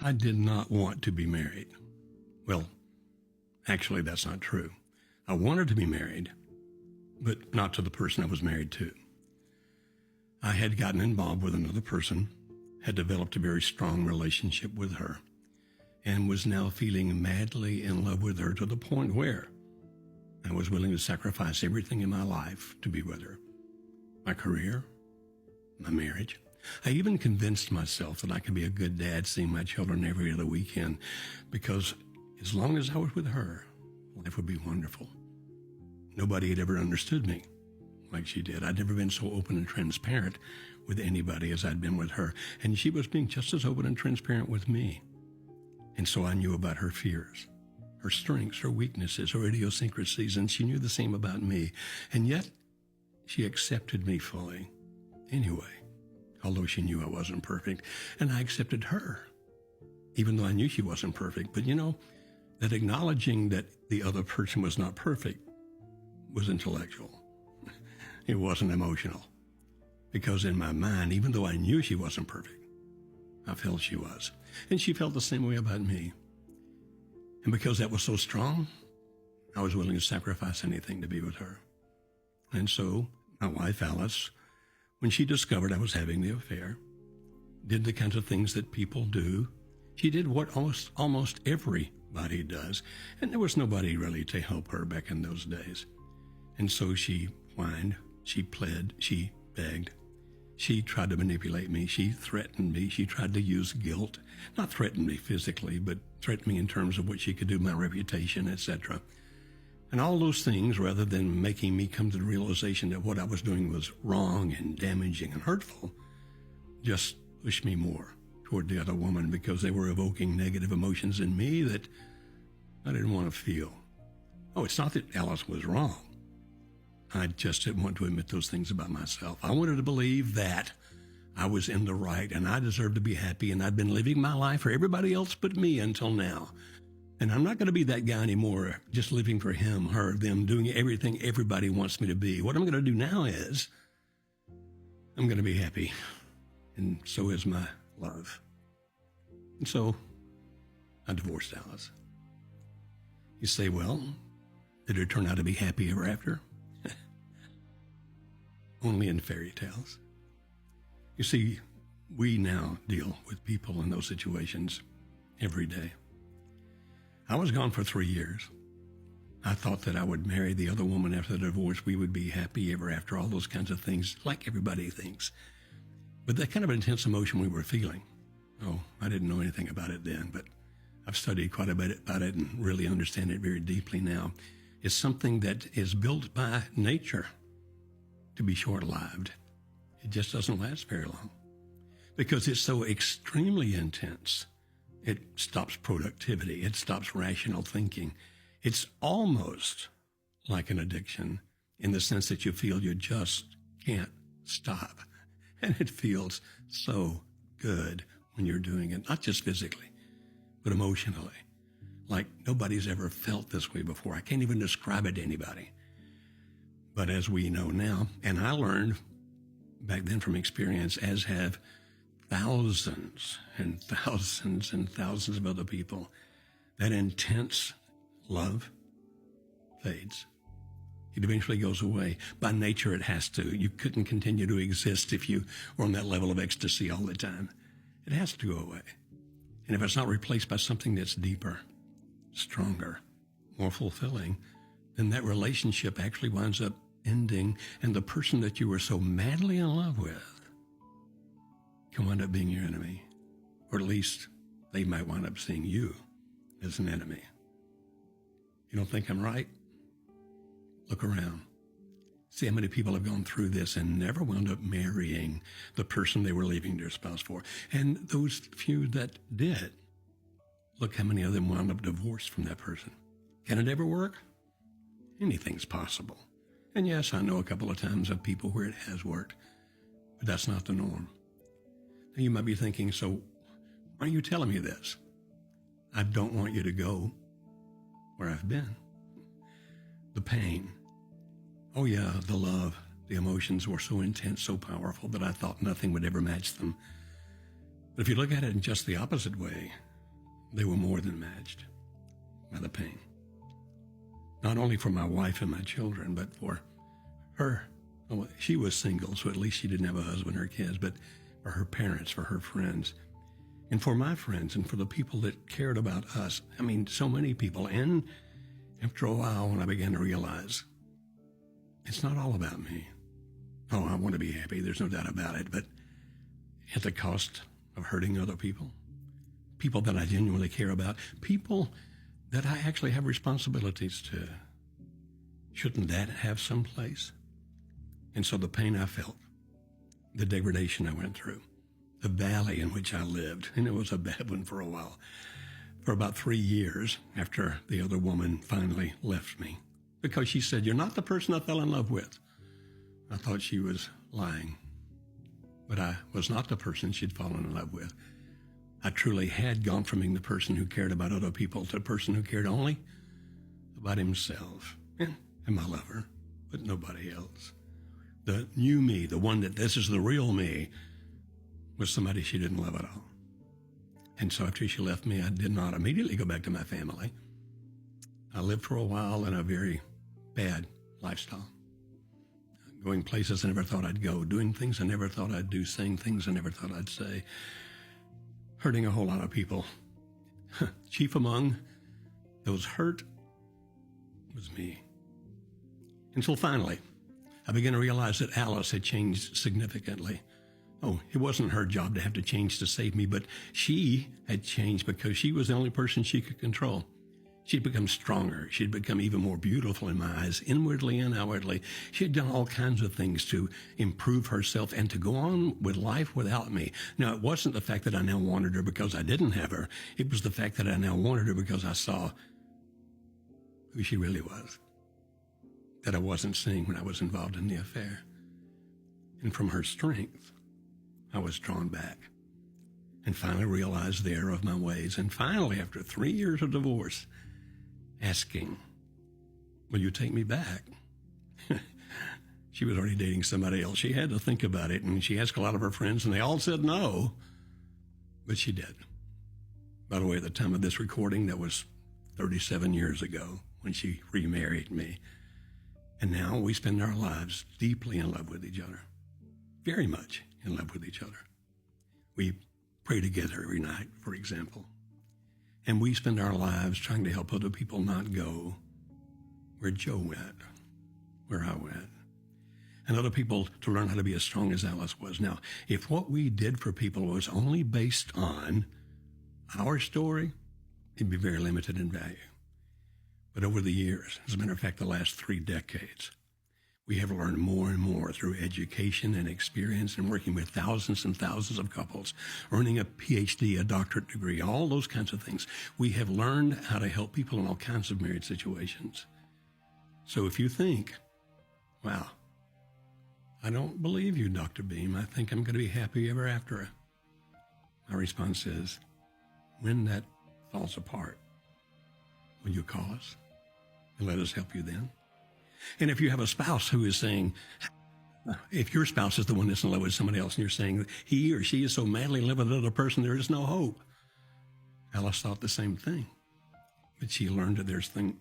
I did not want to be married. Well, actually, that's not true. I wanted to be married, but not to the person I was married to. I had gotten involved with another person, had developed a very strong relationship with her, and was now feeling madly in love with her to the point where I was willing to sacrifice everything in my life to be with her. My career, my marriage. I even convinced myself that I could be a good dad seeing my children every other weekend because as long as I was with her, life would be wonderful. Nobody had ever understood me like she did. I'd never been so open and transparent with anybody as I'd been with her, and she was being just as open and transparent with me. And so I knew about her fears, her strengths, her weaknesses, her idiosyncrasies, and she knew the same about me. And yet, she accepted me fully anyway, although she knew I wasn't perfect. And I accepted her, even though I knew she wasn't perfect. But that acknowledging that the other person was not perfect was intellectual. It wasn't emotional. Because in my mind, even though I knew she wasn't perfect, I felt she was. And she felt the same way about me. And because that was so strong, I was willing to sacrifice anything to be with her. And so my wife, Alice, when she discovered I was having the affair, did the kinds of things that people do. She did what almost everybody does. And there was nobody really to help her back in those days. And so she whined, she pled, she begged. She tried to manipulate me. She threatened me. She tried to use guilt. Not threaten me physically, but threaten me in terms of what she could do to my reputation, etc. And all those things, rather than making me come to the realization that what I was doing was wrong and damaging and hurtful, just pushed me more toward the other woman because they were evoking negative emotions in me that I didn't want to feel. Oh, it's not that Alice was wrong. I just didn't want to admit those things about myself. I wanted to believe that I was in the right and I deserved to be happy, and I'd been living my life for everybody else but me until now. And I'm not going to be that guy anymore, just living for him, her, them, doing everything everybody wants me to be. What I'm going to do now is I'm going to be happy, and so is my love. And so I divorced Alice. You say, well, did it turn out to be happy ever after? Only in fairy tales. You see, we now deal with people in those situations every day. I was gone for 3 years. I thought that I would marry the other woman after the divorce. We would be happy ever after, all those kinds of things, like everybody thinks. But that kind of intense emotion we were feeling, I didn't know anything about it then, but I've studied quite a bit about it and really understand it very deeply now. It's something that is built by nature to be short-lived. It just doesn't last very long because it's so extremely intense. It stops productivity. It stops rational thinking. It's almost like an addiction in the sense that you feel you just can't stop. And it feels so good when you're doing it, not just physically, but emotionally. Like nobody's ever felt this way before. I can't even describe it to anybody. But as we know now, and I learned back then from experience, as have thousands and thousands and thousands of other people, that intense love fades. It eventually goes away. By nature, it has to. You couldn't continue to exist if you were on that level of ecstasy all the time. It has to go away. And if it's not replaced by something that's deeper, stronger, more fulfilling, then that relationship actually winds up ending, and the person that you were so madly in love with can wind up being your enemy. Or at least they might wind up seeing you as an enemy. You don't think I'm right? Look around. See how many people have gone through this and never wound up marrying the person they were leaving their spouse for. And those few that did, look how many of them wound up divorced from that person. Can it ever work? Anything's possible. And yes, I know a couple of times of people where it has worked, but that's not the norm. Now you might be thinking, so why are you telling me this? I don't want you to go where I've been. The pain. Oh yeah, the love, the emotions were so intense, so powerful that I thought nothing would ever match them. But if you look at it in just the opposite way, they were more than matched by the pain. Not only for my wife and my children, but for her. Well, she was single, so at least she didn't have a husband or kids, but for her parents, for her friends, and for my friends, and for the people that cared about us. I mean, so many people. And after a while, when I began to realize it's not all about me. Oh, I want to be happy, there's no doubt about it, but at the cost of hurting other people, people that I genuinely care about, people that I actually have responsibilities to. Shouldn't that have some place? And so the pain I felt, the degradation I went through, the valley in which I lived, and it was a bad one for a while, for about 3 years after the other woman finally left me, because she said, "You're not the person I fell in love with." I thought she was lying, but I was not the person she'd fallen in love with. I truly had gone from being the person who cared about other people to the person who cared only about himself and my lover, but nobody else. The new me, the one that this is the real me, was somebody she didn't love at all. And so after she left me, I did not immediately go back to my family. I lived for a while in a very bad lifestyle, going places I never thought I'd go, doing things I never thought I'd do, saying things I never thought I'd say, hurting a whole lot of people. Chief among those hurt was me. Until finally, I began to realize that Alice had changed significantly. Oh, it wasn't her job to have to change to save me, but she had changed because she was the only person she could control. She'd become stronger. She'd become even more beautiful in my eyes, inwardly and outwardly. She had done all kinds of things to improve herself and to go on with life without me. Now, it wasn't the fact that I now wanted her because I didn't have her. It was the fact that I now wanted her because I saw who she really was, that I wasn't seeing when I was involved in the affair. And from her strength, I was drawn back and finally realized the error of my ways. And finally, after 3 years of divorce, asking, "Will you take me back?" She was already dating somebody else. She had to think about it, and she asked a lot of her friends, and they all said no, but she did. By the way, at the time of this recording, that was 37 years ago when she remarried me. And now we spend our lives deeply in love with each other, very much in love with each other. We pray together every night, for example. And we spend our lives trying to help other people not go where Joe went, where I went, and other people to learn how to be as strong as Alice was. Now, if what we did for people was only based on our story, it'd be very limited in value. But over the years, as a matter of fact, the last 3 decades, we have learned more and more through education and experience and working with thousands and thousands of couples, earning a PhD, a doctorate degree, all those kinds of things. We have learned how to help people in all kinds of marriage situations. So if you think, "Wow, I don't believe you, Dr. Beam. I think I'm going to be happy ever after," my response is, when that falls apart, will you call us and let us help you then? And if you have a spouse who is saying, if your spouse is the one that's in love with somebody else and you're saying that he or she is so madly in love with another person, there is no hope. Alice thought the same thing, but she learned that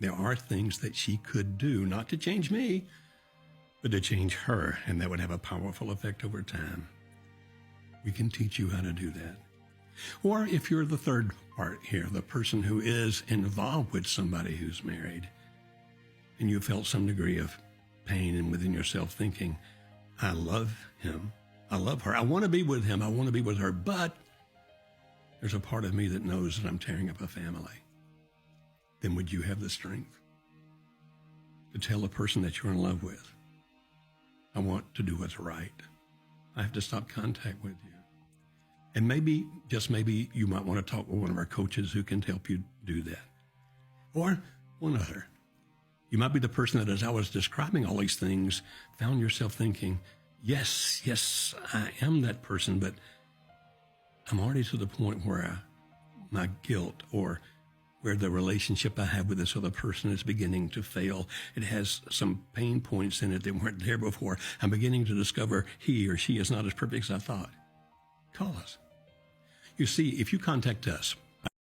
there are things that she could do, not to change me, but to change her, and that would have a powerful effect over time. We can teach you how to do that. Or if you're the third part here, the person who is involved with somebody who's married, and you felt some degree of pain and within yourself thinking, "I love him, I love her, I want to be with him, I want to be with her, but there's a part of me that knows that I'm tearing up a family," then would you have the strength to tell the person that you're in love with, "I want to do what's right. I have to stop contact with you"? And maybe, just maybe, you might want to talk with one of our coaches who can help you do that. Or one other. You might be the person that, as I was describing all these things, found yourself thinking, yes, I am that person, but I'm already to the point where my guilt or where the relationship I have with this other person is beginning to fail. It has some pain points in it that weren't there before. I'm beginning to discover he or she is not as perfect as I thought. Call us. You see, if you contact us,